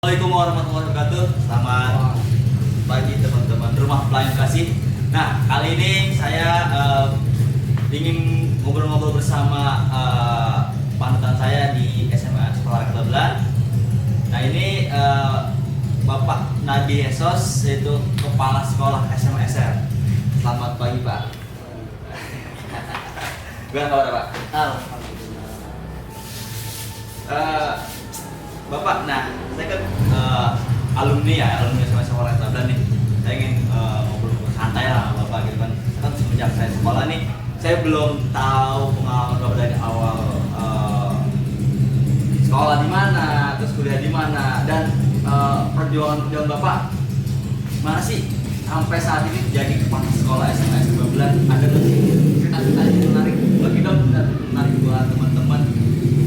Assalamualaikum warahmatullahi wabarakatuh. Selamat pagi teman-teman rumah pelayan kasih. Nah, kali ini saya ingin ngobrol-ngobrol bersama panutan saya di SMA Sekolah Kelabelan. Nah, ini Bapak Nadi Esos, yaitu Kepala Sekolah SMA SR. Selamat pagi, Pak. Gimana kabar, Pak? Bapak, nah saya kan alumni SMA Sekolah Kelabelan nih. Saya ingin ngobrol santai lah sama Bapak gitu kan. Kan semenjak saya sekolah nih, saya belum tahu pengalaman Bapak dari awal sekolah di mana, terus kuliah di mana, dan perjuangan Bapak mana sih sampai saat ini jadi kepala sekolah SMA Kelabelan. Ada nggak sih cerita-cerita yang menarik bagi dong, dan menarik buat teman-teman?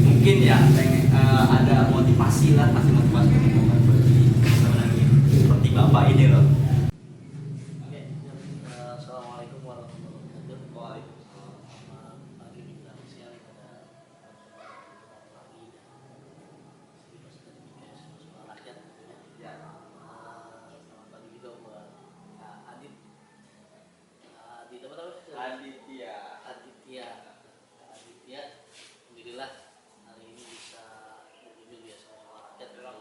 Mungkin ya pengen ada motivasi lah, kasih motivasi teman-teman bagi teman-teman seperti Bapak ini loh. Oke, assalamualaikum warahmatullahi wabarakatuh. Waalaikumsalam. Selamat pagi, menjelang siang pada pagi dan sekolah rakyat. Ya. Selamat pagi juga buat Kak Adit. Adit apa namanya? Aditya. Aditya. Alhamdulillah hari ini bisa berkunjung di sekolah rakyat. Kebetulan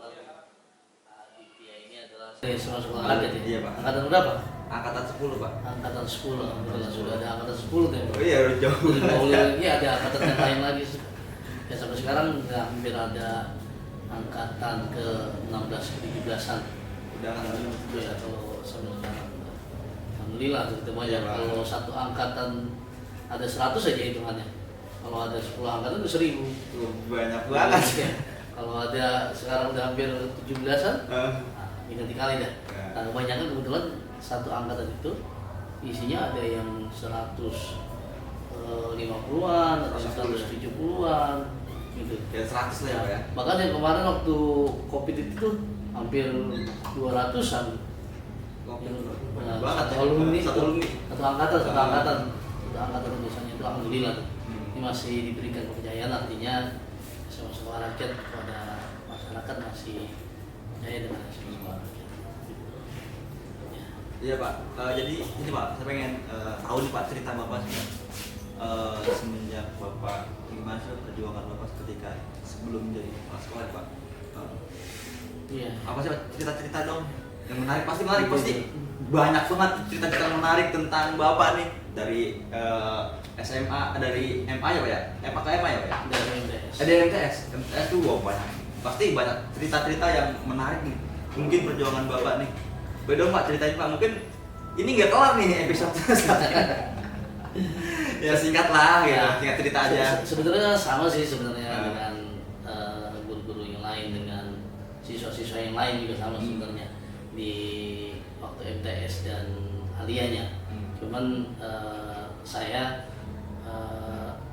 Aditya ini adalah sekolah rakyat ya. Iya, Pak. Angkatan berapa? Angkatan 10, Pak. Angkatan 10, alhamdulillah sudah ada angkatan 10 kan? Oh iya, udah jauh. Iya, ada angkatan yang lain lagi. Ya sampai sekarang udah hampir ada angkatan ke 16 ke 17-an. Udah angkatan Itu ya kalau sampai sekarang. Alhamdulillah itu banyak. Iya, Pak. Kalau satu angkatan ada 100 aja hitungannya. Kalau ada 10 angkatan itu 1000. Tuh, banyak banget. Ya. Kalau ada sekarang udah hampir 17-an, ini dikali dah. Ya. Nah, kebanyakan kebetulan satu angkatan itu isinya ada yang 150-an, ada yang 170-an gitu. Ya 100 lah ya, Pak ya. Bahkan yang kemarin waktu Covid itu tuh hampir 200-an. Banyak banget Satu alumni, satu alumni. satu angkatan biasanya itu alhamdulillah. Ini masih diberikan kepercayaan, artinya sekolah rakyat kepada masyarakat masih percaya dengan sekolah rakyat. Ya. Iya, Pak. Jadi ini, Pak, saya pengen tahu nih, Pak, cerita Bapak semenjak Bapak gimana sih perjuangan Bapak ketika sebelum jadi kepala sekolah, Pak. Iya. Apa sih, Pak? Cerita-cerita dong yang menarik, pasti menarik, pasti banyak banget cerita-cerita menarik tentang Bapak nih dari SMA, dari MA ya, Pak ya? MA ke MA ya, Pak ya? Dari MTS. Ada MTS tuh wow, banyak, pasti banyak cerita-cerita yang menarik nih. Mungkin perjuangan Bapak nih. Boleh dong, Pak, ceritain, Pak. Mungkin ini nggak kelar nih episode ya singkat lah gitu, Ya. singkat cerita aja. Sebenarnya sama sih sebenarnya dengan guru-guru yang lain, dengan siswa-siswa yang lain juga sama sebenarnya di waktu MTS dan alianya. Cuman saya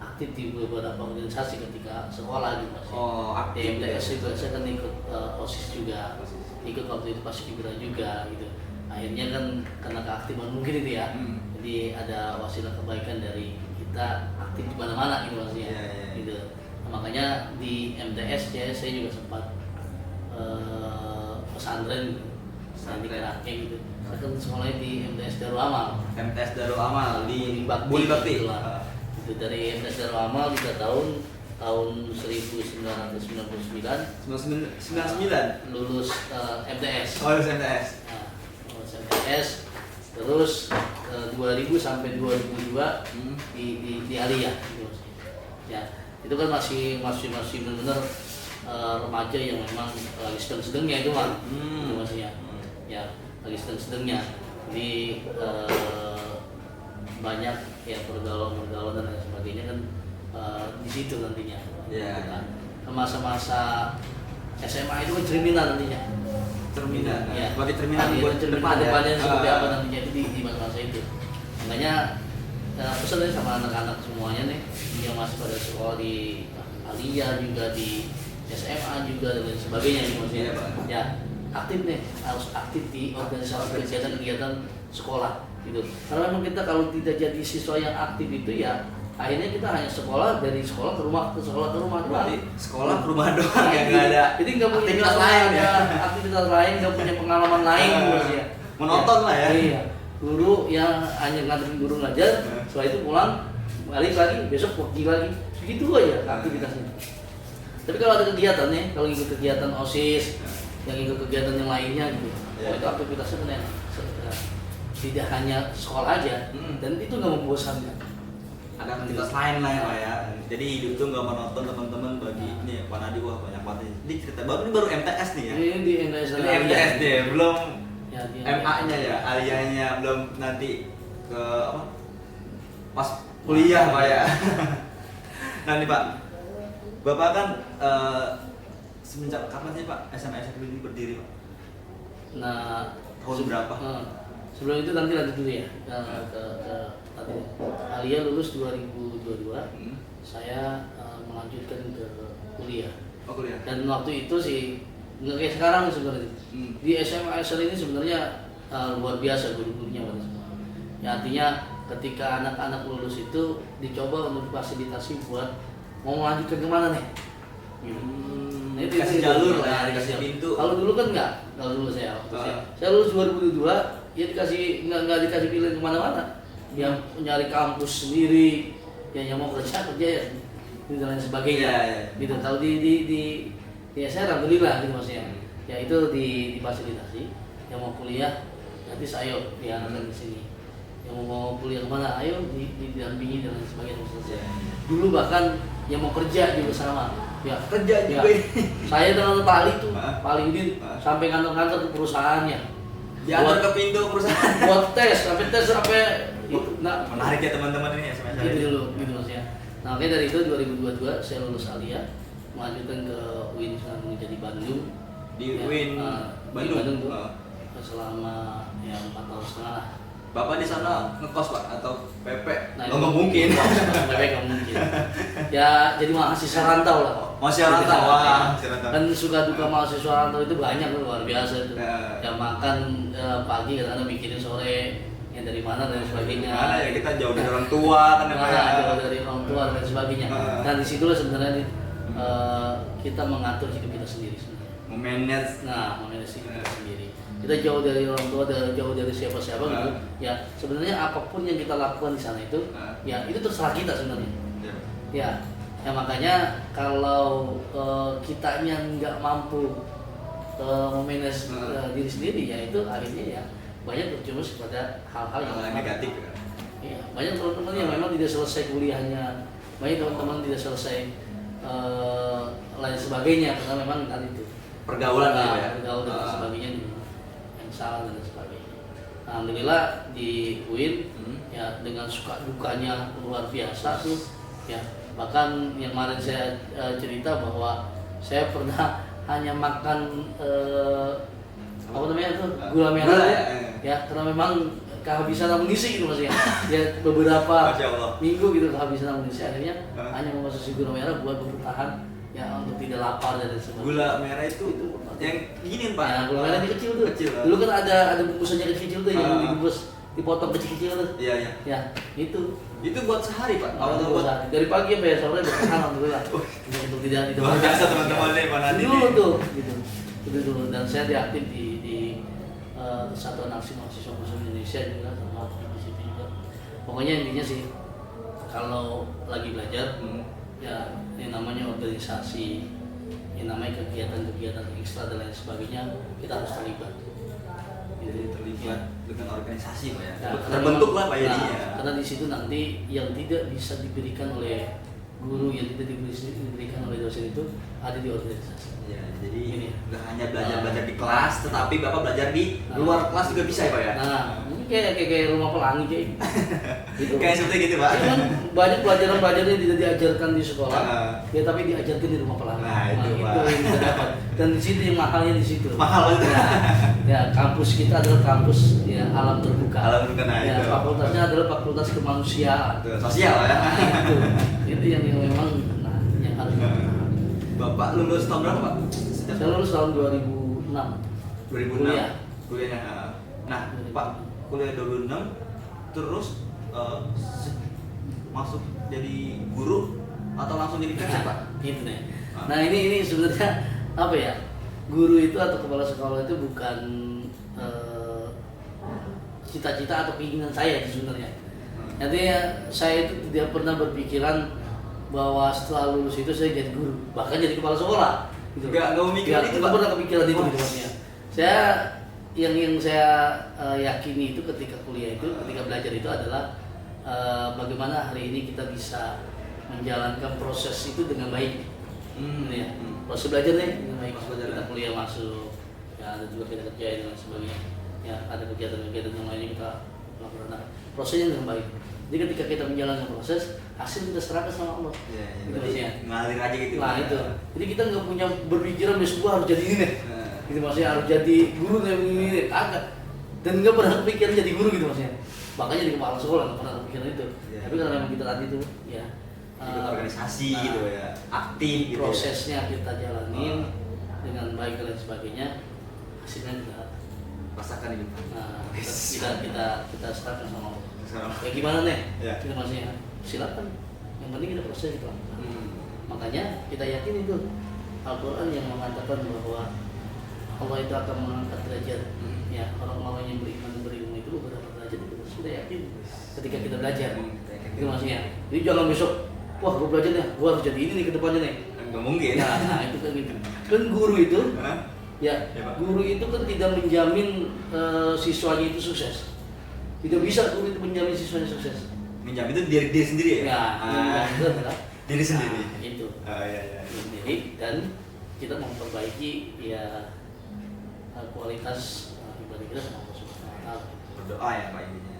aktif di beberapa organisasi ketika sekolah gitu Mas. Oh, Di aktif MTS ya. juga saya kan ikut OSIS juga, ikut waktu itu Paskibra juga gitu. Akhirnya kan karena keaktifan mungkin itu ya, jadi ada wasilah kebaikan dari kita aktif di mana-mana gitu Mas ya. Iya. Gitu. Nah, makanya di MTS ya saya juga sempat pesantren di Kerake gitu. Saya kan sekolahnya di MTS Darul Amal. MTS Darul Amal di Buli Bakti. Itulah. Itu dari MTS Darul Amal 3 tahun 1999 99. lulus MTS. Oh, lulus MTS. Nah, lulus MTS terus 2000 sampai 2002 di Alia gitu. Ya, itu kan masih benar-benar remaja yang memang lagi sedang-sedangnya itu kan. Itu maksudnya. Ya, lagi sedang-sedangnya. Jadi banyak ya pergaulan dan lain sebagainya kan di situ nantinya. Iya. Kan. Masa-masa SMA itu kan cerminan nantinya. Cerminan. Ya. Sebagai cerminan buat cerminan depan depannya ya. seperti apa nantinya itu di masa-masa itu. Makanya pesan dari sama anak-anak semuanya nih yang masih pada sekolah di Alia juga di SMA juga dan lain sebagainya nih maksudnya. Iya, Pak. Ya, aktif nih, harus aktif di organisasi kegiatan-kegiatan sekolah gitu. Karena memang kita kalau tidak jadi siswa yang aktif itu ya akhirnya kita hanya sekolah dari sekolah ke rumah doang. Berarti sekolah ke rumah doang ya, nggak ada Jadi nggak punya aktivitas lain ya. aktivitas lain, nggak punya pengalaman lain bos ya. Menonton lah ya. Iya. Guru yang hanya nganterin guru ngajar, setelah itu pulang balik lagi, besok pergi lagi, begitu aja aktivitasnya. Tapi kalau ada kegiatan nih, kalau ikut kegiatan OSIS, yang ikut kegiatan yang lainnya gitu, Ya. itu aktivitasnya kan enak. Tidak hanya sekolah aja, dan itu nggak membosankan. Ada aktivitas lain lah ya Pak ya. Jadi hidup tuh nggak monoton teman-teman bagi ini Pak Nadi, wah banyak banget ini cerita baru, ini baru MTS nih ya. Ini di MTS Ini MTS deh, belum Ya, di MA-nya ya, aliyahnya belum nanti ke apa? Pas kuliah Pak ya. Nah nih Pak, Bapak kan semenjak kapan sih Pak SMA SMK ini berdiri Pak? Nah, Tahun berapa? Sebelum itu nanti lanjut dulu ya ke tadi. Alia lulus 2022, saya melanjutkan ke kuliah. Oh kuliah. Dan waktu itu sih nggak kayak sekarang sebenarnya. Di SMA SL ini sebenarnya luar biasa guru-gurunya pada semua. Ya, artinya ketika anak-anak lulus itu dicoba untuk fasilitasi buat mau melanjutkan kemana nih. Gitu. Nah, Dikasih jalur lah ya, dikasih pintu. Kalau dulu kan enggak, kalau dulu saya saya lulus 2002, ya nggak dikasih pilihan kemana-mana. Dia nyari kampus sendiri, yang mau kerja ya, dan lain sebagainya. Ya. Gitu. Kalau ya saya alhamdulillah gitu maksudnya. Ya itu difasilitasi. Yang mau kuliah nanti saya diantarkan di sini. Yang mau kuliah kemana, ayo didampingi dan lain sebagainya selesai. Dulu bahkan yang mau kerja juga sama. Ya Kerja ya. juga. Saya dengan Pak Ali tuh, Ah. Pak Ali Udin sampai kantor-kantor ke perusahaannya. Diantar ke pintu perusahaan. Buat tes sampai itu. Nah, Menarik ya teman-teman ini SMA gitu dulu, gitu maksudnya. Nah, oke, dari itu 2022 saya lulus Alia, melanjutkan ke UIN menjadi Bandung. Di Ya, UIN di Bandung. Bandung tuh, Oh. selama 4 tahun setengah lah. Bapak di sana ngekos Pak atau PP? Nah, Oh, nggak mungkin. nggak mungkin. Ya, jadi mahasiswa rantau lah. Masih rantau, wah, masih rantau. Kan suka duka mahasiswa rantau itu banyak, luar biasa itu. Ya. Ya makan pagi kadang-kadang mikirin sore, yang dari mana dan sebagainya. Mana ya, kita jauh dari orang tua kan ya, Pak ya. Jauh dari orang tua dan sebagainya. Dan disitulah sebenarnya kita mengatur hidup kita sendiri sebenarnya. Memanage. Nah, memanage hidup kita sendiri. Kita jauh dari orang tua, jauh dari siapa-siapa gitu. Ya, sebenarnya apapun yang kita lakukan di sana itu, ya itu terserah kita sebenarnya. Ya. Ya, makanya kalau kitanya nggak mampu memanage diri sendiri, ya itu akhirnya ya banyak terjumus kepada hal-hal yang Negatif ya. Iya, banyak teman-teman yang memang tidak selesai kuliahnya, banyak teman-teman tidak selesai lain sebagainya karena memang tadi itu Pergaulan gitu ya. pergaulan dan sebagainya yang salah dan sebagainya. Nah, alhamdulillah di UIN ya dengan suka dukanya luar biasa tuh ya, bahkan yang kemarin saya cerita bahwa saya pernah hanya makan apa namanya tuh gula merah ya karena memang kehabisan amunisi gitu maksudnya ya beberapa Masya Allah. minggu gitu kehabisan amunisi, akhirnya hanya mengonsumsi gula merah buat bertahan ya untuk tidak lapar dan sebagainya. Gula merah itu yang gini Pak. Ya, gula merah kecil tuh. Kecil. Dulu kan ada bungkusannya kecil-kecil tuh yang dibungkus dipotong kecil-kecil tuh. Iya, iya. Ya, itu. Itu buat sehari Pak. Kalau Itu buat dari pagi sampai sore bertahan alhamdulillah. Untuk tidak luar biasa teman-teman nih Pak Nadi. Dulu tuh gitu. Itu dulu dan saya diaktif di Satuan Aksi Mahasiswa Khusus Indonesia juga sama di situ juga. Pokoknya intinya sih kalau lagi belajar ya yang namanya organisasi, yang namanya kegiatan-kegiatan ekstra dan lain sebagainya kita harus terlibat. Jadi terlibat dengan organisasi Pak ya. Nah, Terbentuk lah Pak nah, jadinya. karena di situ nanti yang tidak bisa diberikan oleh guru, yang tidak diberikan oleh dosen itu ada di organisasi. Ya, jadi Ini. nggak hanya belajar di kelas, tetapi Bapak belajar di luar kelas juga bisa ya Pak ya? Nah, mungkin kayak rumah pelangi kayak gitu. Kayak seperti gitu Pak. Iya kan banyak pelajaran-pelajaran yang tidak diajarkan di sekolah, Nah. ya tapi diajarkan di rumah pelangi. Nah, itu, Pak. yang kita dapat. Dan di situ yang mahalnya di situ. Mahal itu. Ya, kampus kita adalah kampus ya alam terbuka. Alam terbuka, nah, ya, itu. fakultasnya adalah fakultas kemanusiaan. Tuh, sosial ya. Nah, itu yang memang yang harus kita pahami. Bapak lulus tahun berapa Pak? Saya lulus tahun 2006. 2006. Kuliah. Kuliahnya. Nah, Pak kuliah 2006 terus masuk jadi guru atau langsung jadi PNS Pak? Gitu nih. Nah ini sebenarnya apa ya? Guru itu atau kepala sekolah itu bukan cita-cita atau keinginan saya sebenarnya. Artinya saya itu tidak pernah berpikiran bahwa setelah lulus itu saya jadi guru, bahkan jadi kepala sekolah. Gitu. Nggak memikirkan itu, Pak. Pak? Pernah kepikiran itu gitu maksudnya. Saya yang saya yakini itu ketika kuliah itu, ketika belajar itu adalah bagaimana hari ini kita bisa menjalankan proses itu dengan baik. Ya. Proses belajar nih dengan baik. Kita kuliah masuk, ya ada juga kita kerja dan sebagainya. Ya ada kegiatan-kegiatan yang lainnya kita lakukan. Nah, prosesnya dengan baik. Jadi ketika kita menjalankan proses, hasil kita serahkan sama Allah. Ya, Gitu maksudnya. ngalir aja gitu. Nah itu. Jadi kita nggak punya berpikiran besok gua harus jadi ini nih. Gitu maksudnya harus jadi guru kayak ini, agak. Dan nggak pernah kepikiran jadi guru gitu maksudnya. Makanya jadi kepala sekolah nggak pernah kepikiran itu. Ya. Tapi karena memang kita tadi itu, ya. Ikut organisasi Nah, gitu ya, aktif gitu. prosesnya kita jalanin dengan baik dan lain sebagainya, hasilnya kita Rasakan ini. nah, kita serahkan sama Allah. Sekarang. Ya gimana nih? Ya. Kita maksudnya silakan. Yang penting kita proses kita lakukan. Makanya kita yakin itu Al-Quran yang mengatakan bahwa Allah itu akan mengangkat derajat. Ya, orang-orang yang beriman dan berilmu itu beberapa derajat itu sudah yakin ketika kita belajar. Itu maksudnya. Jadi jangan besok, wah gue belajar nih, gue harus jadi ini nih ke depannya nih. Nggak mungkin. Nah, itu kan gitu. Kan guru itu, Hah? ya Pak. guru itu kan tidak menjamin siswanya itu sukses. Tidak bisa guru itu menjamin siswanya sukses. Minjam itu diri sendiri ya? Ya, Ah, itu adalah diri sendiri. Nah, itu. Iya. Diri sendiri dan kita memperbaiki ya kualitas ibadah kita sama Allah Subhanahu wa taala. Berdoa ya Pak intinya.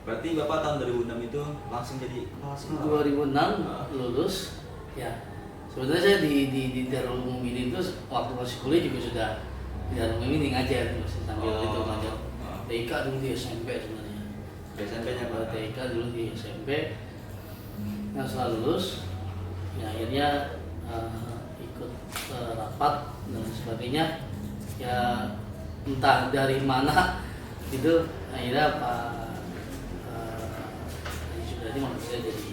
Berarti Bapak tahun 2006 itu langsung jadi kepala sekolah? 2006 lulus, ya sebenarnya saya di Darul Mukminin itu waktu masih kuliah juga sudah di Darul Mukminin ngajar masih sambil itu ngajar TK dulu di SMP sebenarnya. SMP-nya Pak? TK dulu di SMP. Nah setelah lulus, ya akhirnya ikut rapat dan sebagainya. Ya entah dari mana itu akhirnya Pak Haji maksud saya jadi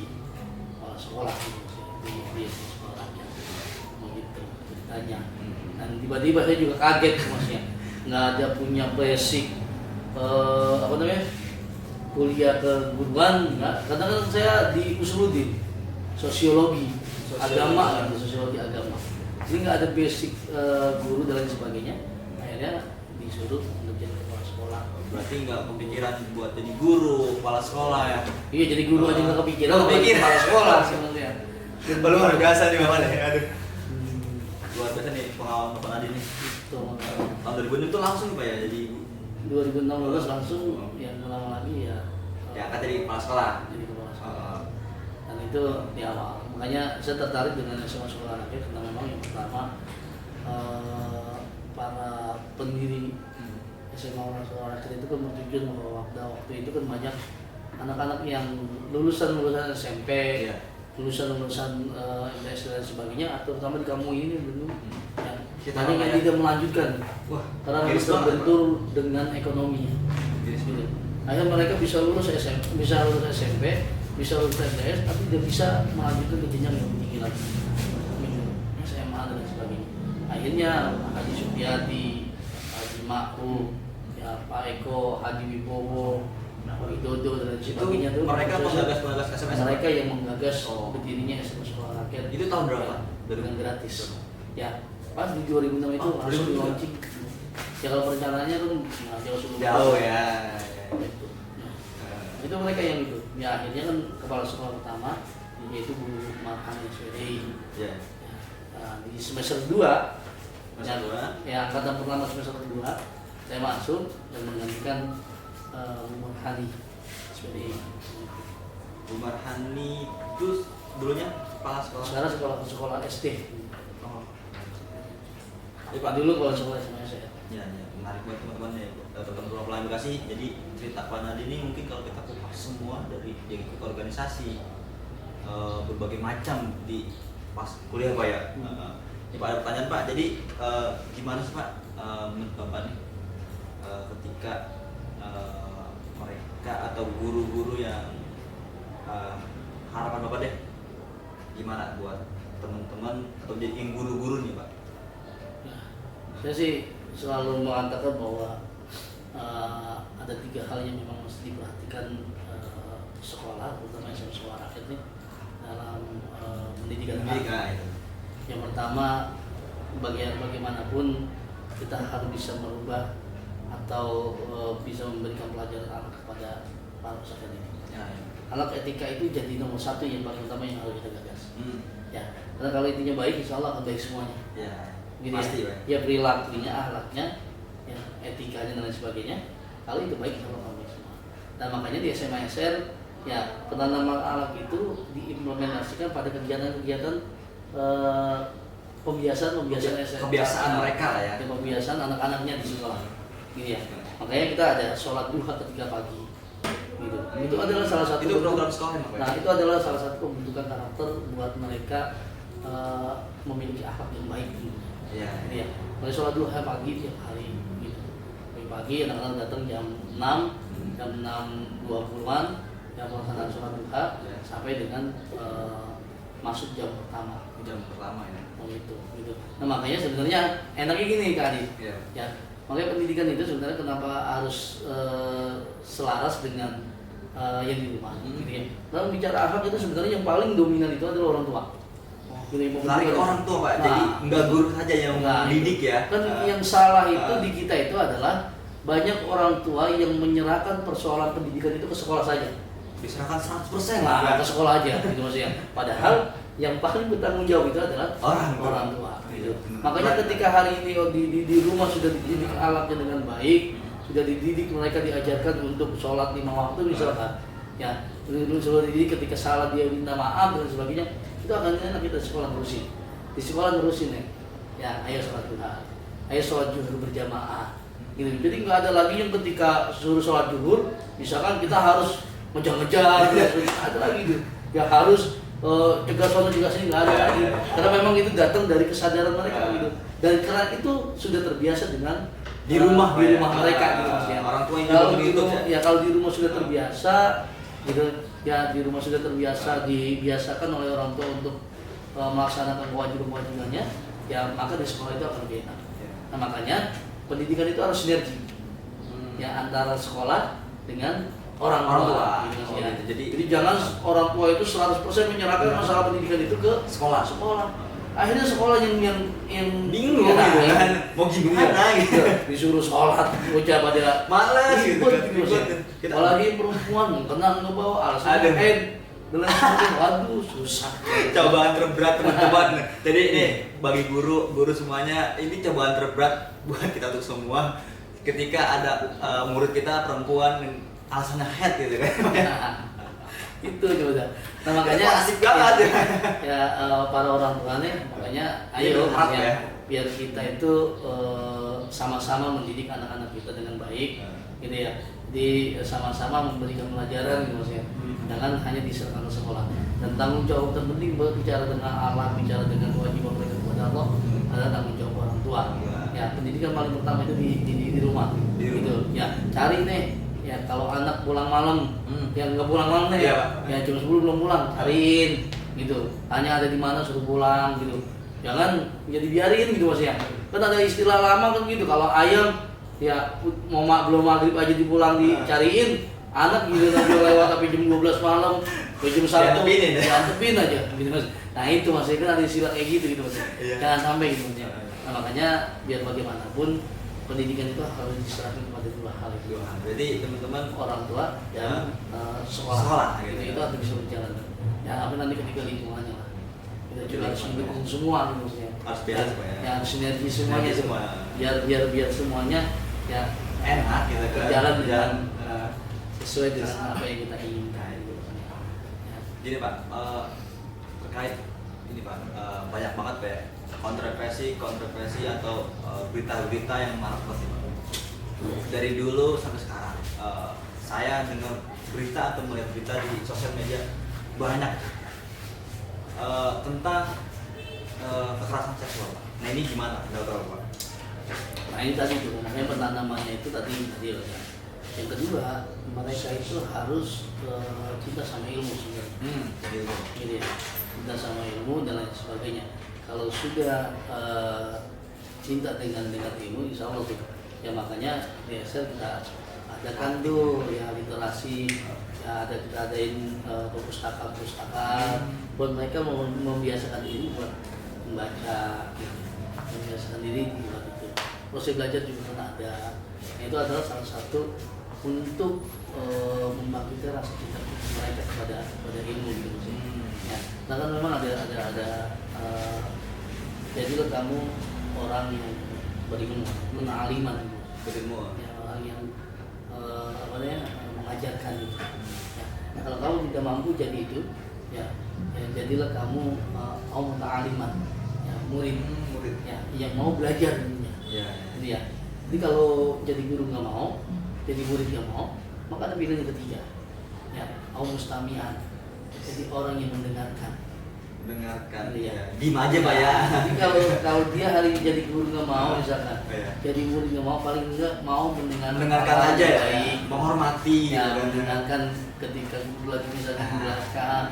kepala sekolah di sekolah rakyat begitu ceritanya. Dan tiba-tiba saya juga kaget maksudnya nggak ada punya basic apa namanya kuliah keguruan nggak, karena kan saya di Usuluddin sosiologi agama gitu, sosiologi agama, jadi nggak ada basic guru dan lain sebagainya. Akhirnya disuruh untuk jadi kepala sekolah. Berarti nggak kepikiran buat jadi guru, kepala sekolah ya? Iya, jadi guru aja nggak kepikiran, Nggak kepikiran. kepala sekolah sebenarnya. Luar biasa nih Bapak nih, aduh. Luar biasa nih pengalaman Bapak Nadi nih. Itu Tahun 2006 itu langsung Pak ya jadi 2016 langsung yang lama lagi ya kan jadi kepala sekolah. jadi kepala sekolah. Dan itu di awal. Makanya saya tertarik dengan SMA sekolah rakyat karena memang yang pertama para pendiri SMA sekolah rakyat itu kan bertujuan bahwa waktu itu kan banyak anak-anak yang lulusan SMP, Iya. lulusan MTS dan sebagainya, atau terutama di kampung ini dulu ya, Kita banyak yang namanya- tidak melanjutkan Wah, karena miris harus banget, terbentur dengan ekonomi. Miris Gitu. Akhirnya mereka bisa lulus SMP, bisa lulus SMP, bisa lulus MTS, tapi tidak bisa melanjutkan ke jenjang yang lebih tinggi lagi, SMA dan sebagainya. Akhirnya Haji Supiati, Haji Ma'ruf, ya Pak Eko, Haji Wibowo, Pak Widodo dan sebagainya Itu mereka penggagas SMS. mereka yang menggagas Oh. berdirinya SMA Sekolah Rakyat. Itu tahun berapa? Dengan gratis. Ya, pas di 2006 itu Oh, langsung 2006. launching. Ya kalau perencanaannya kan jauh sebelum Jauh ya. Itu. Nah, itu mereka yang itu. Ya akhirnya kan kepala sekolah pertama yaitu Bu Marhan SWDI. Ya. Nah, di semester 2 Semester dua. ya angkatan pertama semester 2 saya masuk dan menggantikan Bu Marhani SWDI. Umar Hani itu dulunya kepala sekolah. Sekarang sekolah SD. Oh. Pak dulu kepala sekolah SMA saya. Ya, menarik buat teman-teman ya, teman-teman pelayan Bekasi. Jadi cerita Pak Nadi ini mungkin kalau kita kupas semua dari yang ikut organisasi berbagai macam di pas kuliah Pak ya. Ini Pak ada pertanyaan Pak. Jadi gimana sih Pak menurut Bapak nih ketika mereka atau guru-guru yang harapan Bapak deh gimana buat teman-teman atau jadi yang guru-guru nih Pak? Ya, saya sih selalu mengatakan bahwa ada 3 hal yang memang mesti diperhatikan sekolah, terutama sekolah rakyat nih dalam pendidikan anak. Itu. Yang pertama, bagaimanapun kita harus bisa merubah atau bisa memberikan pelajaran anak kepada para peserta didik. Ya. Anak etika itu jadi nomor 1 yang paling utama yang harus kita gagas. Ya, karena kalau intinya baik, insya Allah akan baik semuanya. Ya. Gitu Pasti ya. Pak. Ya perilakunya, akhlaknya, ya etikanya dan lain sebagainya. Kalau itu baik, insya Allah akan baik semua. Dan makanya di SMA SR, ya penanaman anak itu diimplementasikan pada kegiatan-kegiatan pembiasaan SR. Kebiasaan mereka lah ya. Pembiasaan anak-anaknya di sekolah. Gitu ya. Makanya kita ada sholat duha ketika pagi. Gitu. Itu adalah salah satu Itu program sekolah ya, Pak? Nah, itu adalah salah satu pembentukan karakter buat mereka memiliki akhlak yang baik. Iya. Ya. Mulai sholat duha pagi tiap hari gitu. Pagi anak-anak datang jam 6, jam 6.20-an yang melaksanakan sholat duha sampai dengan masuk jam pertama. Jam pertama ya. Oh gitu. Nah, makanya sebenarnya enaknya gini Kak Adi. Iya. Ya. Makanya pendidikan itu sebenarnya kenapa harus selaras dengan yang di rumah. Gitu ya. Dalam bicara akhlak itu sebenarnya yang paling dominan itu adalah orang tua. Gitu, Lari ke orang tua Pak, jadi Nah, nggak guru saja yang mendidik ya. Kan yang salah itu di kita itu adalah banyak orang tua yang menyerahkan persoalan pendidikan itu ke sekolah saja. Diserahkan 100% Nah, lah. ke sekolah aja gitu maksudnya. Padahal yang paling bertanggung jawab itu adalah orang tua. Gitu. Makanya ketika hari ini di rumah sudah dididik alatnya dengan baik, sudah dididik mereka diajarkan untuk sholat 5 waktu misalkan, ya sudah dididik ketika salah dia minta maaf dan sebagainya, itu akan enak kita di sekolah nerusin. Di sekolah nerusin ya ayo sholat duha, ayo sholat zuhur berjamaah. Gitu. Jadi nggak ada lagi yang ketika suruh sholat zuhur, misalkan kita harus ngejar-ngejar, ada lagi gitu. Ya harus cegah sono cegah sini nggak ada lagi. Karena memang itu datang dari kesadaran mereka gitu. Dan karena itu sudah terbiasa dengan Di rumah mereka gitu maksudnya. Orang tua yang Kalau juga di begitu, rumah, ya kalau di rumah sudah terbiasa gitu, ya di rumah sudah terbiasa dibiasakan oleh orang tua untuk melaksanakan kewajiban-kewajibannya, ya maka di sekolah itu akan lebih enak. Nah makanya pendidikan itu harus sinergi ya antara sekolah dengan orang tua. Gitu, ya. Jadi jangan orang tua itu 100% menyerahkan masalah pendidikan itu ke sekolah. Akhirnya sekolah yang bingung ya, gitu kan, mau gimana gitu. Disuruh sholat, bocah pada malas gitu kan. Apalagi perempuan kena ngebawa alasan head dengan sebagainya, waduh susah. Cobaan terberat teman-teman. Jadi ini bagi guru semuanya, ini cobaan terberat buat kita untuk semua. Ketika ada murid kita perempuan alasannya head gitu kan. Itu coba. Nah makanya asik banget ya para orang tua nih makanya ayo ya, biar kita itu sama-sama mendidik anak-anak kita dengan baik gitu ya. Di sama-sama memberikan pelajaran gitu maksudnya. Jangan hanya diserahkan ke sekolah. Dan tanggung jawab terpenting berbicara dengan Allah, bicara dengan kewajiban mereka kepada Allah adalah tanggung jawab orang tua. Ya, pendidikan paling pertama itu di rumah. Gitu. Ya, cari nih ya kalau anak pulang malam, yang nggak pulang malam nih, ya jam 10 belum pulang, cariin, gitu. Tanya ada di mana suruh pulang, gitu. Jangan jadi biarin gitu maksudnya. Kan ada istilah lama kan gitu, kalau ayam ya mau belum maghrib aja dipulang dicariin, anak gitu udah lewat tapi jam 12 malam, jam 1 diantepin aja, gitu mas. Nah itu maksudnya kan ada istilah kayak gitu maksudnya. Jangan sampai gitu maksudnya. Nah makanya biar bagaimanapun pendidikan itu harus diserahkan kepada 2 hal itu. Jadi teman-teman orang tua dan sekolah gitu. Itu harus bisa berjalan. Ya apa nanti ketika lingkungannya lah. Kita juga harus mendukung semua gitu maksudnya. Harus biasa ya. Harus sinergi semuanya semua. Biar semuanya ya enak gitu kan. Berjalan dengan sesuai dengan apa yang kita inginkan gitu. Ya. Gini Pak, terkait ini Pak, banyak banget Pak kontroversi atau berita-berita yang marak banget Pak. Dari dulu sampai sekarang saya dengar berita atau melihat berita di sosial media banyak tentang kekerasan seksual Pak. Nah ini gimana pendapat Pak? Nah ini tadi tuh, makanya penanamannya itu tadi ya. Yang kedua, mereka itu harus cinta sama ilmu sebenarnya. Ilmu. Gitu ya, cinta sama ilmu dan lain sebagainya. Kalau sudah cinta dengan ilmu, insya Allah tuh. Ya makanya di SL kita adakan tuh ya literasi, ya kita adain perpustakaan buat mereka membiasakan diri buat membaca, gitu. Membiasakan diri buat itu. Proses belajar juga pernah ada. Nah, itu adalah salah satu untuk membangkitkan rasa cinta mereka kepada ilmu gitu sih. Ya, nah kan memang ada jadilah kamu orang yang berilmu, menaliman gitu. Berilmu. Ya, orang yang mengajarkan itu. Ya, nah, kalau kamu tidak mampu jadi itu, ya jadilah kamu muta'aliman, ya, murid, ya, yang mau belajar dunia. Ya. Gitu ya. Jadi kalau jadi guru nggak mau, jadi murid nggak mau, maka ada pilihan yang ketiga, ya, mustami'an, jadi orang yang mendengarkan. Iya. Diem aja Pak ya. Jadi kalau dia hari ini jadi guru nggak mau misalkan, Iya. jadi murid nggak mau, paling enggak mau mendengarkan aja ya, menghormati ya, gitu kan. mendengarkan ketika guru lagi misalkan menjelaskan,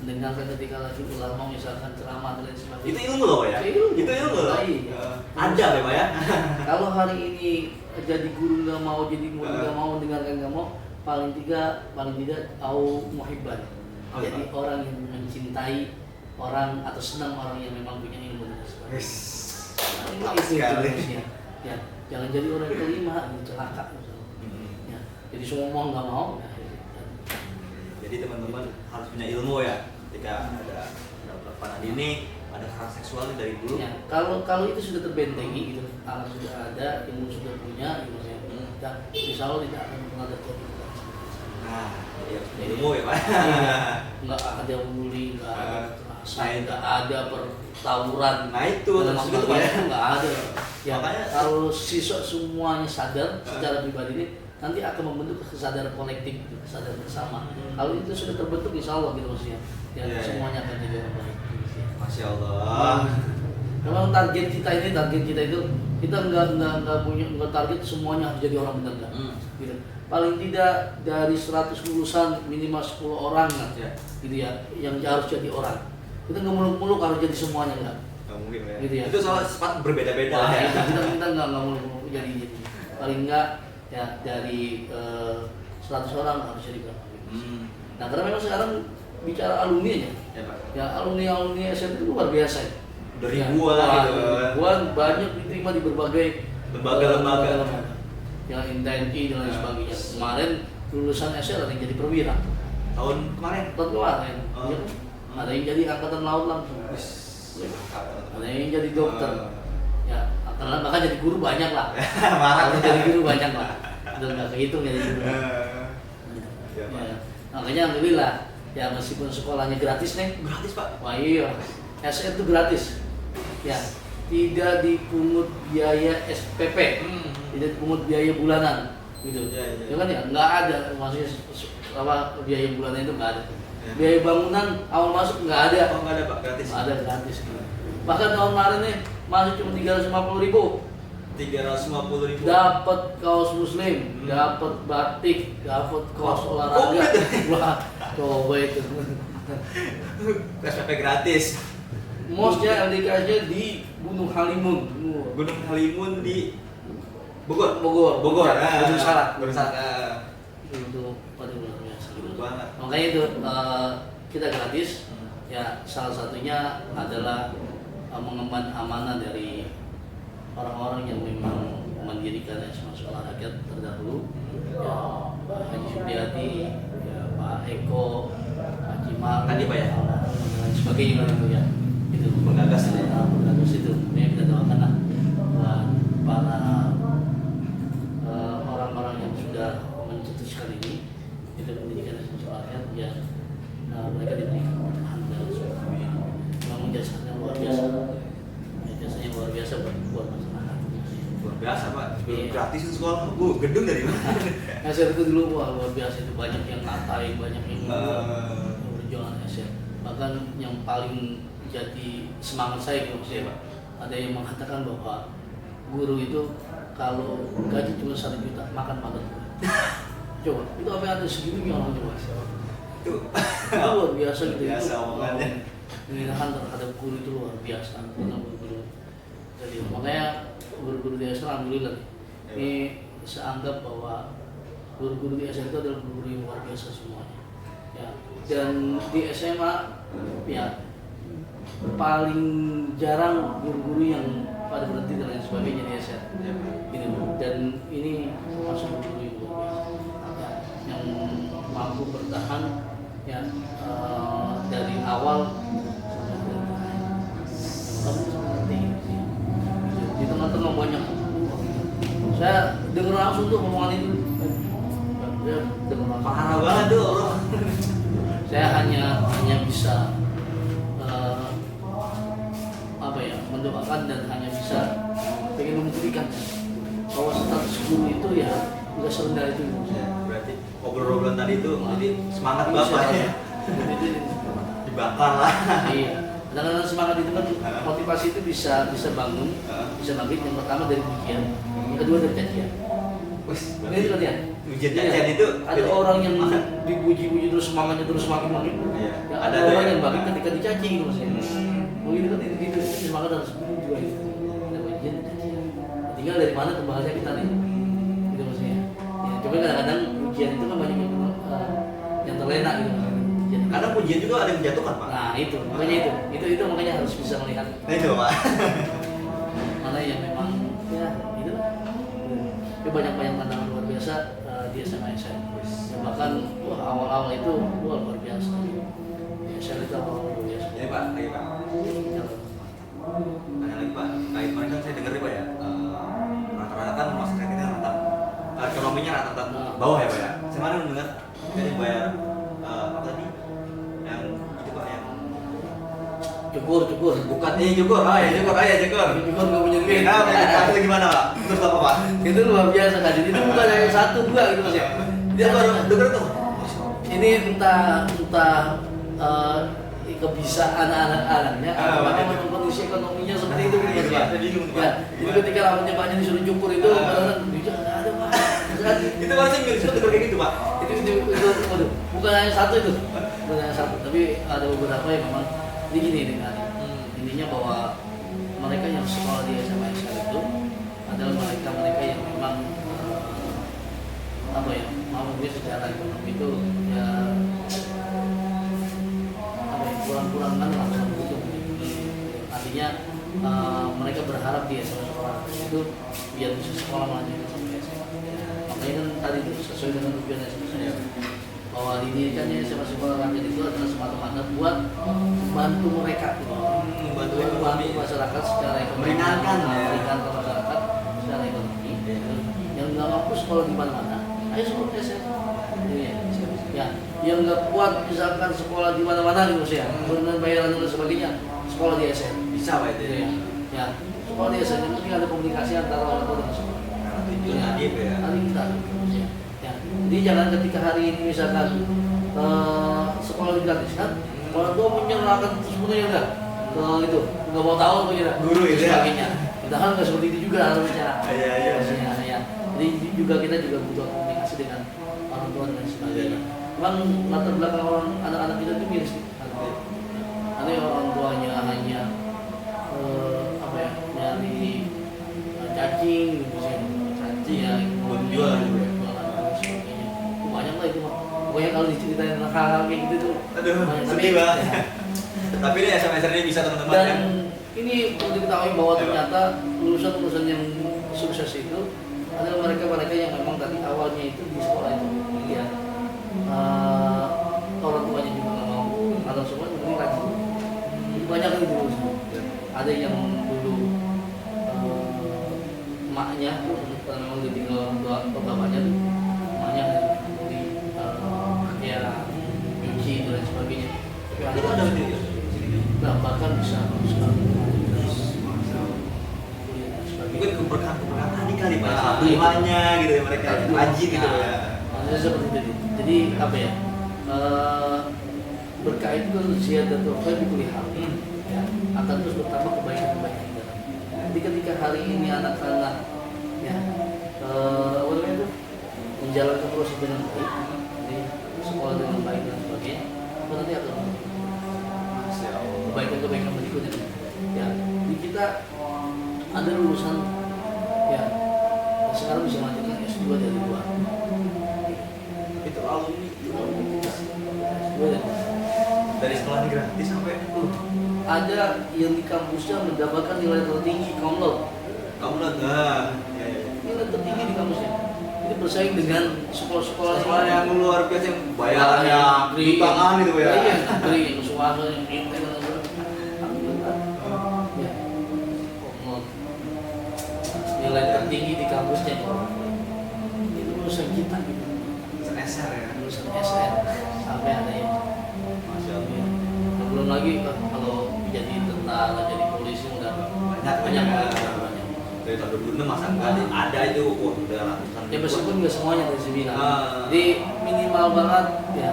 mendengarkan ketika lagi ulama misalkan ceramah dan lain sebagainya. Itu ilmu loh ya. Ilmu. Itu ilmu loh. Iya. Ada ya Pak ya. Kalau hari ini jadi guru nggak mau, jadi murid nggak mau, mendengarkan nggak mau, paling tidak au muhibban. Oh, Jadi iya. orang yang mencintai orang atau senang orang yang memang punya ilmu dan sebagainya. Nah, itu manusia. Ya, jangan jadi orang yang kelima, celaka misalnya. Ya, jadi semua mau nggak mau. Ya, Jadi teman-teman harus punya ilmu ya. Ketika ada pada ini ada kekerasan seksual dari dulu. ya, kalau itu sudah terbentengi gitu, anak sudah ada, ilmu sudah punya, ilmu saya punya, insya Allah tidak akan pernah terjadi. Nah, jadi harus punya ilmu ya Pak. Nggak ada bully, nggak ada kekerasan, Nah, itu. nggak ada pertawuran. Nah itu dalam maksud itu agama Pak ya. itu nggak ada. Ya, Makanya kalau siswa semuanya sadar secara pribadi ini, nanti akan membentuk kesadaran kolektif, gitu, kesadaran bersama. Kalau itu sudah terbentuk, insya Allah gitu maksudnya. Ya, Iya, iya. semuanya akan jadi orang baik. Gitu. Masya Allah. Memang target kita itu kita nggak punya target semuanya harus jadi orang benar nggak. Gitu. Paling tidak dari 100 lulusan minimal 10 orang kan, Ya. gitu ya, yang harus jadi orang. Kita nggak muluk-muluk harus jadi semuanya nggak. Nggak mungkin ya. Gitu ya. Itu soal sifat berbeda-beda Nah, ya. kita nggak muluk-muluk jadi. Paling nggak ya dari 100 orang harus jadi berapa. Nah karena memang sekarang bicara alumni aja. Ya Pak. Ya alumni SMP itu luar biasa ya. Udah ribuan gitu kan. Ribuan banyak diterima di berbagai Lembaga-lembaga. yang TNI dan lain sebagainya. Kemarin lulusan SL ada yang jadi perwira. Tahun kemarin. Tahun kemarin, Oh. ya kan? Ada yang jadi angkatan laut langsung. Ada yang jadi dokter. Ya, bahkan jadi guru banyak lah. Marah. Kalau jadi guru banyak lah. Udah nggak kehitung jadi guru. Ya, Pak. Ya, makanya alhamdulillah ya meskipun sekolahnya gratis nih. Gratis Pak. Wah iya, SR itu gratis. Ya, tidak dipungut biaya SPP, tidak dipungut biaya bulanan, gitu. Ya. Ya kan ya, nggak ada maksudnya biaya bulanan itu nggak ada. Ya. Biaya bangunan awal masuk nggak ada. Oh nggak ada Pak, gratis. Nggak ada gratis. Bahkan tahun kemarin nih masuk cuma 350.000. 350.000. Dapat kaos muslim, dapat batik, dapat kaos olahraga. Wah, coba itu. SPP gratis. Mosnya LDK-nya di Gunung Halimun. Gunung Halimun di Bogor. Bogor. Gunung Salak. Gunung Salak. Itu pada luar biasa. Seru banget. Makanya itu kita gratis. Ya salah satunya adalah mengemban amanah dari orang-orang yang memang mendirikan sekolah rakyat terdahulu. Ya, Pak Haji Supriyadi, ya, Pak Eko, Pak Cimar, Tadi, Pak, ya? dan sebagainya gitu ya. Itu Penggagas itu. penggagas itu. Ya, kita doakan lah buat para orang-orang yang sudah mencetuskan ini, itu pendidikan sekolah rakyat, ya mereka diberikan kemudahan dalam sebagainya. Memang jasanya luar biasa. Jasanya luar biasa buat masyarakat. Luar biasa Pak. Iya. Gratis itu sekolah. Gedung dari mana? SR itu dulu wah, luar biasa itu, banyak yang ngatain, banyak yang berjualan SR. Bahkan yang paling jadi semangat saya gitu maksudnya, Pak. Ada yang mengatakan bahwa guru itu kalau gaji cuma 1 juta makan makan. Coba, itu apa yang ada segini orang coba. Itu Itu luar biasa gitu. biasa Itu, omongannya. penghinaan terhadap guru itu luar biasa. Karena guru-guru. Jadi makanya guru-guru di SMA alhamdulillah ini saya anggap bahwa guru-guru di SMA itu adalah guru yang luar biasa semuanya. Ya. Dan di SMA ya paling jarang guru-guru yang pada berhenti dan lain sebagainya di SMA. Ini dan ini masuk guru yang luar biasa ya, yang mampu bertahan ya dari awal sampai akhir. Kamu seperti ini. Di tengah-tengah banyak. Saya dengar langsung tuh omongan itu. Saya dengar langsung. Parah banget tuh bro. Saya hanya bisa apa ya, mendoakan dan hanya bisa pengen membuktikan bahwa status guru itu ya udah serendah itu. Berarti obrol-obrolan tadi itu jadi semangat Bisa, bapaknya itu dibakar lah. iya. Kadang-kadang semangat itu kan motivasi itu bisa bangun, bisa bangkit. Yang pertama dari pujian, yang kedua dari cacian. Wes, Ini itu latihan. ujian Iya. cacian itu Ada orang yang dipuji-puji terus semangatnya terus semakin makin. Iya. Ya, Ada ada tuh orang ya. yang bangkit ketika dicaci gitu maksudnya. Begitu kan itu semangat harus juga itu. Ada ujian dan cacian. Tinggal dari mana kembalinya kita nih. Gitu maksudnya. Ya, coba kadang-kadang ujian itu kan banyak yang terlena gitu. Ujian. karena pujian juga ada yang menjatuhkan pak. Nah itu makanya itu makanya harus bisa melihat Nah itu pak. mana yang memang ya itu tapi banyak tantangan luar biasa di SMA SN ya, bahkan wah, awal-awal itu wah, luar biasa di SN itu awal luar biasa. Ini pak, lagi pak. Tanya lagi pak, kait kemarin kan saya dengar nih pak ya, rata-rata kan masyarakat kita rata ekonominya rata-rata bawah ya pak ya. Saya kemarin mendengar dari bayar apa tadi yang itu pak yang cukur bukan cukur, cukur nggak punya duit. Nah, itu gimana pak? Terus apa pak? Itu luar biasa kan, jadi itu bukan yang satu dua gitu mas ya. Dia baru dengar tuh. Ini entah kebisaan anak-anaknya atau kondisi ekonominya seperti itu gitu mas ya. Ya, jadi ketika rambutnya banyak disuruh cukur itu kadang-kadang dia nggak ada pak. Itu baru sih mirip dengar kayak gitu pak. Itu waduh, bukan hanya satu itu, bukan hanya satu, tapi ada beberapa yang memang ini gini nih kali. Intinya bahwa mereka yang sekolah di SMA itu adalah mereka yang memang apa ya, mampu secara ekonomi itu ya apa ya, kurang-kurangan langsung butuh. Artinya mereka berharap di SMA sekolah itu biar bisa sekolah melanjutkan sampai SMA. Makanya kan tadi itu sesuai dengan tujuan SMA saya bahwa didirikannya SMA sekolah rakyat itu adalah semata-mata buat membantu mereka gitu. Membantu masyarakat secara ekonomi, Meringankan masyarakat secara ekonomi. Yang nggak mampu sekolah di mana-mana, ayo sekolah di SMA. Ya, yang nggak kuat misalkan sekolah di mana-mana gitu sih ya, dengan bayaran dan sebagainya, sekolah di SMA. Bisa pak itu ya. Ya, sekolah di SMA itu ada komunikasi antara orang tua dan sekolah. Tujuan adib ya. Hari kita, ya. Jadi jangan ketika hari ini misalkan sekolah digratiskan, orang tua menyerahkan sepenuhnya enggak ke itu, nggak mau tahu begitu. Guru itu ya. Sebagainya. Padahal nggak seperti itu juga harusnya. Iya. Harusnya, ya. Jadi kita juga butuh komunikasi dengan orang tua dan sebagainya. Memang latar belakang orang anak-anak kita itu miris. Nanti orang tuanya hanya apa ya, nyari cacing gitu sih. Cacing ya, Buat jualan juga ya? jualan dan sebagainya. Itu banyak lah itu mah. Pokoknya kalau diceritain hal-hal kayak gitu tuh. Aduh, banyak. sedih banget. Tapi ini SMS ini bisa teman-teman Dan kan? ini perlu diketahui bahwa ternyata lulusan-lulusan yang sukses itu adalah mereka yang memang tadi awalnya itu di sekolah itu ya orang tuanya juga nggak mau atau semua juga rajin. Banyak itu dulu. Ada yang dulu emaknya karena memang ditinggal orang tua atau bapaknya tuh emaknya di ya nyuci dan sebagainya. Tapi Itu ada video. nah bahkan bisa sekali Mungkin keberkahan tadi kali pak. Nah, Imannya gitu ya mereka rajin gitu ya. Maksudnya seperti itu. Jadi apa ya? Berkah itu kan ziyadatul khair bi kulli hal. Ya, akan terus bertambah kebaikan-kebaikan di dalam. Jadi ketika hari ini anak-anak ya apa namanya itu dijalankan proses dengan baik, jadi sekolah dengan baik dan sebagainya, itu nanti akan kebaikan berikutnya. Ya, di kita ada lulusan ya sekarang bisa melanjutkan S2 dari luar. Itu alumni S2 dari sekolah gratis sampai itu. Ada yang di kampusnya mendapatkan nilai tertinggi cum laude. Kamu lihat nggak? Ya, ya. Nilai tertinggi di kampusnya. Ini bersaing dengan sekolah-sekolah Sekolah yang luar biasa yang bayarannya jutaan itu ya. Iya, negeri yang swasta yang intel dan sebagainya. Alhamdulillah. Ya. Cum laude. Nilai tertinggi di kampusnya itu lulusan kita gitu. SR ya. Lulusan SR sampai ada yang Masya Allah. ya. Belum lagi kalau jadi tentara, jadi polisi udah Banyak. banyak. Dari tahun 2006 masa enggak ada itu, wah udah ratusan. Ya meskipun nggak semuanya dari sini lah. Ah. Jadi minimal banget ya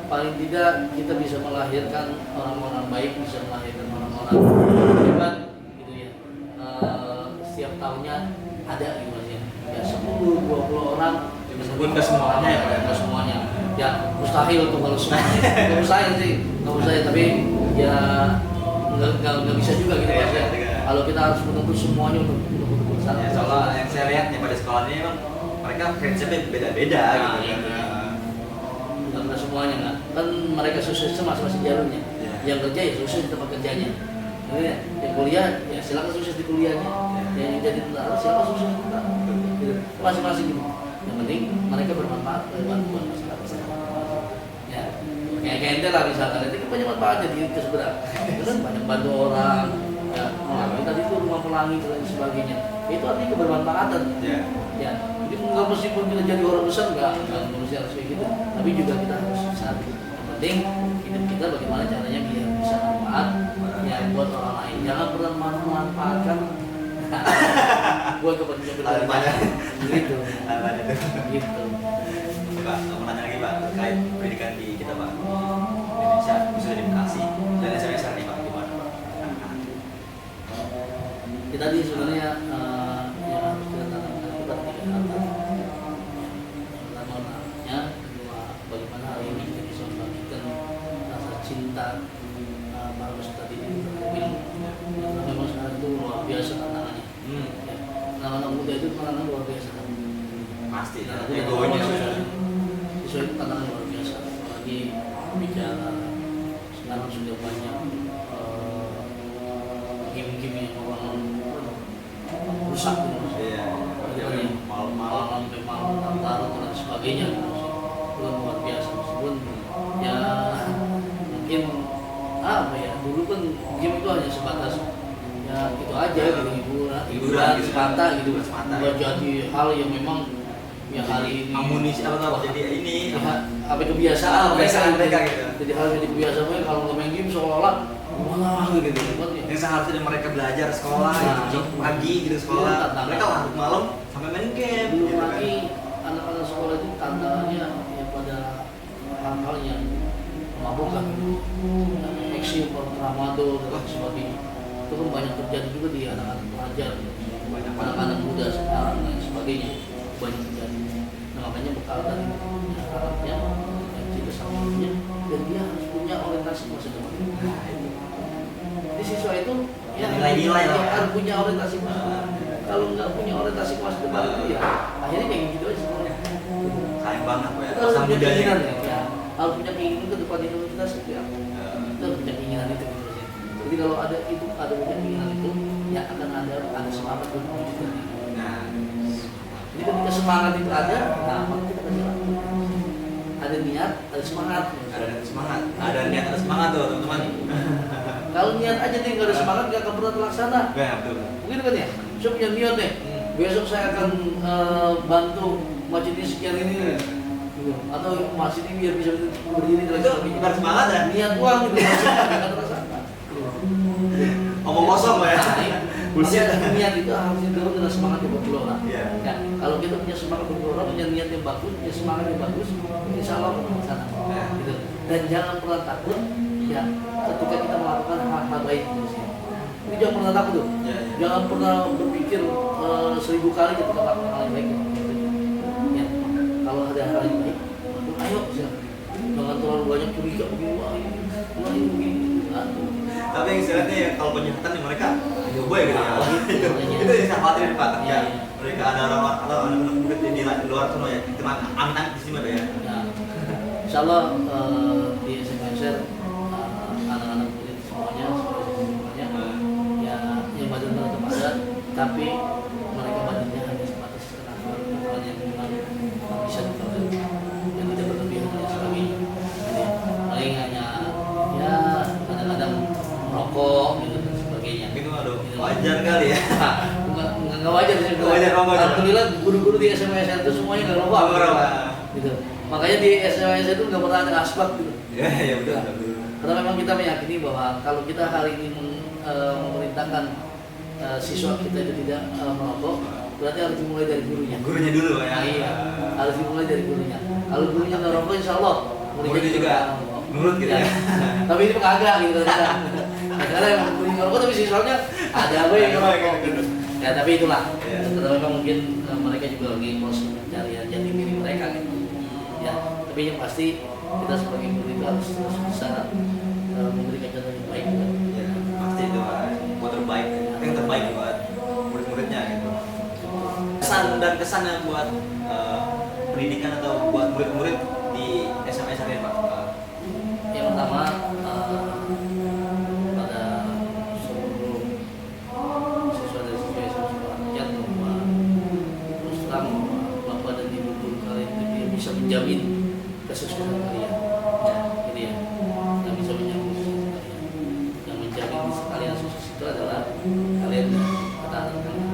paling tidak kita bisa melahirkan orang-orang baik, bisa melahirkan orang-orang hebat gitu ya. Setiap tahunnya ada gitu Mas ya. Ya 10-20 orang. Meskipun nggak semuanya ya, Pak, ya? Nggak semuanya. Ya mustahil tuh kalau semuanya. Nggak mustahil sih, nggak mustahil. Tapi ya nggak bisa juga gitu Mas ya. Kalau kita harus menuntut semuanya untuk bersama. Ya, soalnya yang saya lihat nih pada sekolah ini emang mereka prinsipnya beda-beda Nah, gitu kan. iya. Nggak semuanya kan mereka suksesnya masing-masing jalurnya. Ya. Yang kerja ya sukses di tempat kerjanya. Ya, yang kuliah ya silakan sukses di kuliahnya. Ya, yang jadi tentara silakan sukses di tentara. Gitu. Masing-masing gitu. Yang penting mereka bermanfaat buat masyarakat. Ya, kayak ente lah misalkan itu banyak manfaatnya di seberang. Itu kan banyak bantu orang. Ya, tadi itu rumah pelangi dan lain sebagainya. Itu artinya kebermanfaatan. Ya. Ya, jadi nggak meskipun kita jadi orang besar nggak mesti harus kayak gitu. Tapi juga kita harus sadar. Yang penting hidup kita bagaimana caranya biar bisa manfaat ya buat orang lain. Jangan pernah memanfaatkan buat kepentingan pribadi. Gitu. Gitu. Pak, mau nanya lagi Pak terkait pendidikan di kita Pak Indonesia, khususnya di Bekasi dan SMSR nih Pak, gimana Pak? Kita tadi sebenarnya yang harus kita tanamkan itu pada 3 hal. Pertama maknanya, kedua bagaimana hari ini kita bisa membagikan rasa cinta para peserta didik terhadap ilmu. Karena memang sekarang itu luar biasa tantangannya. Ya, anak-anak muda itu tantangan luar biasa. Pasti. Nah, Egonya siswa itu tantangan luar biasa. Apalagi bicara sekarang sudah banyak game-game yang orang rusak gitu Mas. Iya. Malam sampai malam taruh dan sebagainya gitu Mas. Itu kan luar biasa meskipun ya mungkin apa ya dulu kan game itu hanya sebatas ya itu aja gitu hiburan gitu. semata gitu Semata, nggak ya. jadi hal yang memang ya hari ini amunisi apa jadi ini apa kebiasaan mereka gitu. jadi hal yang kebiasaan mereka kalau nggak main game seolah-olah wah gitu Yang seharusnya mereka belajar sekolah, Nah, gitu, pagi gitu sekolah, Iya, mereka larut malam sampai main game. belum gitu kan. lagi anak-anak sekolah itu tantangannya ya pada hal-hal yang memabukkan ekstrim tramadol dan lain sebagainya itu kan banyak terjadi juga di anak-anak pelajar banyak anak-anak muda sekarang dan sebagainya banyak terjadi nah makanya bekal dari harapnya yang kita sampainya dan dia harus punya orientasi masa depan jadi siswa itu ya Nilai-nilai lah. harus punya orientasi masa depan kalau nggak punya orientasi masa depan itu ya akhirnya kayak gitu aja semuanya Sayang banget Pak ya. kita harus Masa punya mudanya. keinginan ya harus punya keinginan ke depan itu kita seperti apa kita harus punya keinginan itu gitu aja. Jadi kalau ada itu ada punya keinginan itu ya akan ada semangat untuk mewujudkannya. Nah, Jadi ketika semangat itu ada, nah maka kita akan jalan. Ada niat, ada semangat. ada semangat, ada niat, ada semangat tuh teman-teman. Kalau niat aja nih nggak ada semangat nggak akan pernah terlaksana. Ya betul. Mungkin kan ya, saya punya niat nih. Besok saya akan bantu masjid ini sekian ini. Gitu. Atau masjid ini biar bisa berdiri dan Itu sebagainya. bukan semangat ya? Niat uang gitu, nggak akan terlaksana. Omong kosong Pak ya. Bullshit. Tapi niat itu harus didorong dengan semangat yang bergelora. Iya. Ya, kalau kita punya semangat bergelora, punya niat yang bagus, punya semangat yang bagus, insya Allah akan sana. Ya. Gitu. Dan jangan pernah takut, ya, ketika kita melakukan hal-hal baik. Ini jangan pernah takut tuh. Ya, ya. Jangan pernah berpikir 1000 kali ketika melakukan hal yang baik. Ya. Kalau kalau ada hal yang baik, ayo silakan. Jangan terlalu banyak curiga begini, wah ini begini. Tapi yang istilahnya ya, kalau penyihatan ya mereka coba ya gitu ya. Itu Itu yang saya khawatir Pak, Iya, ya. iya. Mereka ada orang atau anak-anak murid di luar sana ya, teman amit-amit di sini ya. Nah, insya Allah di SMSR anak-anak murid semuanya ya yang badan tetap ada, tapi mereka badannya hanya sebatas sekedar yang memang bisa dikontrol, yang tidak berlebihan dan sebagainya. Jadi paling hanya ya kadang-kadang merokok gitu dan sebagainya. Itu aduh, wajar kali ya. Nggak wajar sih. Nggak wajar, nggak wajar. Alhamdulillah guru-guru di SMSR itu semuanya nggak ngerokok. Nggak ngerokok. Gitu. Makanya di SMSR itu nggak pernah ada asbak gitu. Ya betul. Karena memang kita meyakini bahwa kalau kita hari ini memerintahkan siswa kita itu tidak merokok, berarti harus dimulai dari gurunya. Gurunya dulu Pak ya. Iya, harus dimulai dari gurunya. Kalau gurunya nggak rokok, insya Allah Muridnya juga nurut gitu ya. Tapi ini kagak gitu kan. Karena yang gurunya ngerokok tapi siswanya ada apa yang ngerokok gitu. Ya tapi itulah. Iya. Karena memang mungkin mereka juga lagi proses pencarian jati diri mereka gitu. Ya, tapi yang pasti kita sebagai guru itu harus terus bisa memberikan contoh yang baik gitu. Ya, pasti itu Pak. Buat terbaik, yang terbaik buat murid-muridnya gitu. Kesan buat pendidikan atau buat murid-murid di SMSR ya Pak. Yang pertama pada seluruh siswa dan siswa sekolah rakyat bahwa terus terang bapak dan ibu guru kalian itu dia bisa menjamin kesuksesan kalian. Jadi ya, yang bisa menjamin kesuksesan kalian. Yang menjamin kalian sukses itu adalah kalian ketaatan kalian.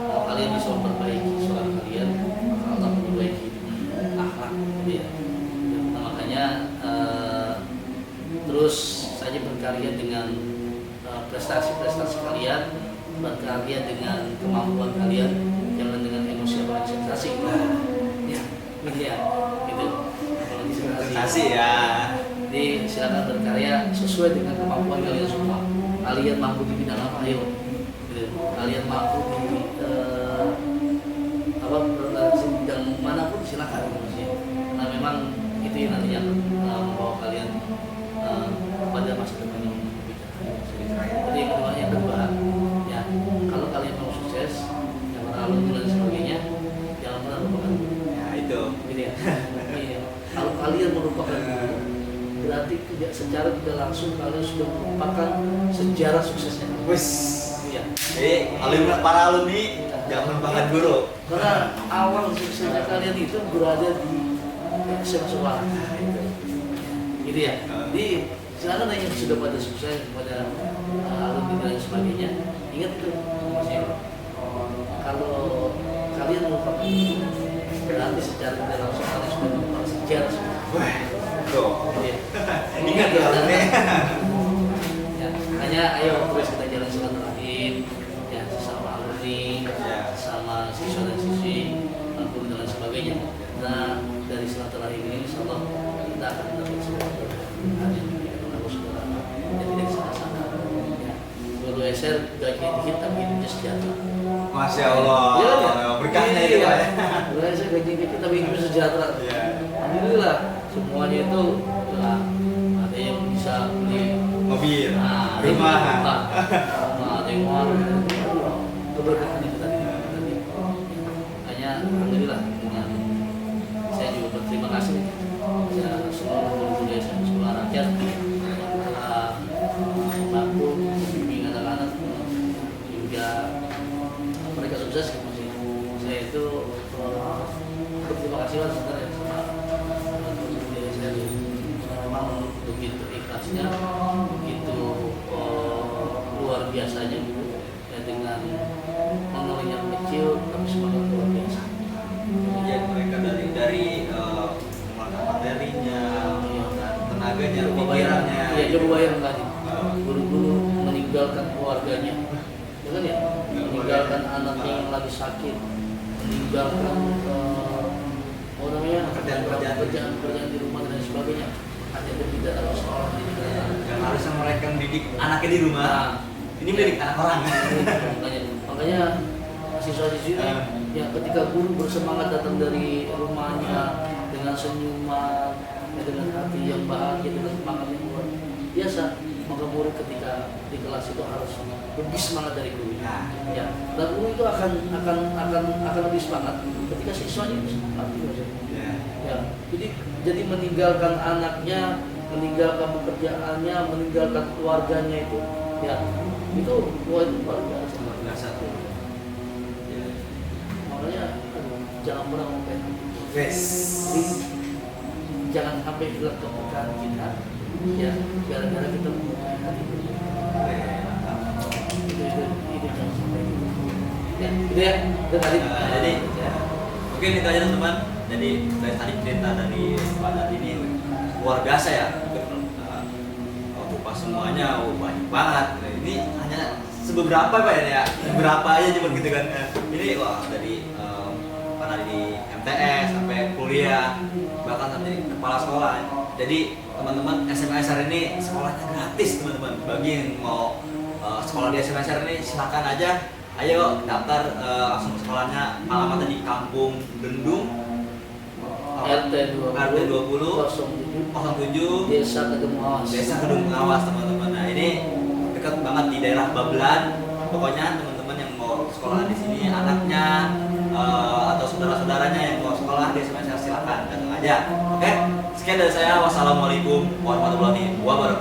Kalau kalian bisa memperbaiki sholat kalian, maka Allah memperbaiki akhlak. Gitu ya. Nah, makanya terus saja berkarya dengan prestasi-prestasi kalian, berkarya dengan kemampuan kalian, jangan dengan emosi atau sensasi. Ya, gitu ya, gitu. Apalagi Sensasi ya. Jadi silakan berkarya sesuai dengan kemampuan kalian semua. Kalian mampu di bidang apa, ayo. Gitu. Kalian mampu di bidang manapun silakan. Nah memang itu yang nantinya membawa kalian pada masa depan yang lebih cerah. Jadi yang kedua ya, kalau kalian mau sukses yang alumni dan sebagainya, jangan pernah lupakan guru. Ya itu. Gitu ya. Iya. Kalau kalian melupakan guru, berarti secara tidak langsung kalian sudah melupakan sejarah suksesnya. Wes. Iya. Jadi para alumni jangan melupakan guru. Karena awal suksesnya kalian itu berada di SMA sekolah. Gitu ya. Jadi silakan yang sudah pada sukses pada alumni dan sebagainya, ingat itu masih kalau kalian melupakan itu berarti secara tidak langsung kalian sudah melupakan sejarah. Wah, tuh. Gitu ya. Ingat ya alumni. Ya, makanya ayo terus kita jalan silaturahim ya sesama alumni, sama siswa dan siswi, guru dan sebagainya. Nah dari silaturahim ini insyaallah kita akan dapat sesuatu yang diberikan oleh Allah Subhanahu yang tidak sana-sana. Ya. Guru SR gaji dikit tapi hidupnya sejahtera. Masya Allah. Ya, berkahnya itu Pak ya. Guru SR gaji dikit tapi hidupnya sejahtera. Iya. Alhamdulillah semuanya itu ya, ada yang bisa beli Mobil, rumah, ada yang uang, keberkahan itu tadi. Makanya alhamdulillah dengan saya juga berterima kasih ya seluruh guru-guru sekolah rakyat yang telah membantu membimbing anak-anak hingga mereka sukses. Saya itu berterima kasih banget sebenarnya sama guru-guru saya memang begitu ikhlasnya, begitu luar biasanya gitu ya, dengan mengelola yang kecil tapi semangat luar biasa. Kemudian mereka dari mengeluarkan materinya, dan tenaganya, pikirannya. Iya, coba bayang tadi. Guru-guru meninggalkan keluarganya, ya kan ya? Meninggalkan anaknya yang lagi sakit, meninggalkan pekerjaan di rumah dan sebagainya. Hanya demi dana sekolah Yang harusnya mereka mendidik anaknya di rumah, ini mendidik anak orang. makanya siswa-siswi ini ya ketika guru bersemangat datang dari rumahnya dengan senyuman, ya, dengan hati yang bahagia, dengan semangat yang luar biasa, maka murid ketika di kelas itu harus lebih semangat dari guru. Ya, dan guru itu akan lebih semangat ketika siswanya itu semangat. Ya, jadi meninggalkan anaknya, meninggalkan pekerjaannya, meninggalkan keluarganya itu, ya itu luar biasa. Makanya jangan pernah ngomongin. Jangan sampai hilang kepekaan kita, ya gara-gara kita mempunyai hati itu jangan sampai gitu. Ya, gitu ya. Tadi. Jadi mungkin itu aja teman-teman. Jadi dari tadi cerita dari Pak Dadi ini luar biasa ya. Pas semuanya banyak banget. Ini hanya seberapa Pak ya? Beberapa aja cuma gitu kan. Ini wah dari Pak Dadi di MTS sampai kuliah, bahkan sampai kepala sekolah. Jadi teman-teman SMSR ini sekolahnya gratis teman-teman. Bagi yang mau sekolah di SMSR ini silakan aja. Ayo daftar langsung sekolahnya. Alamatnya di Kampung Dendung RT 20 07 Desa Kedung Awas teman-teman. Nah ini dekat banget di daerah Babelan. Pokoknya teman-teman yang mau sekolah di sini, anaknya atau saudara-saudaranya yang mau sekolah di SMSR silakan datang aja. Oke, sekian dari saya. Wassalamualaikum warahmatullahi wabarakatuh.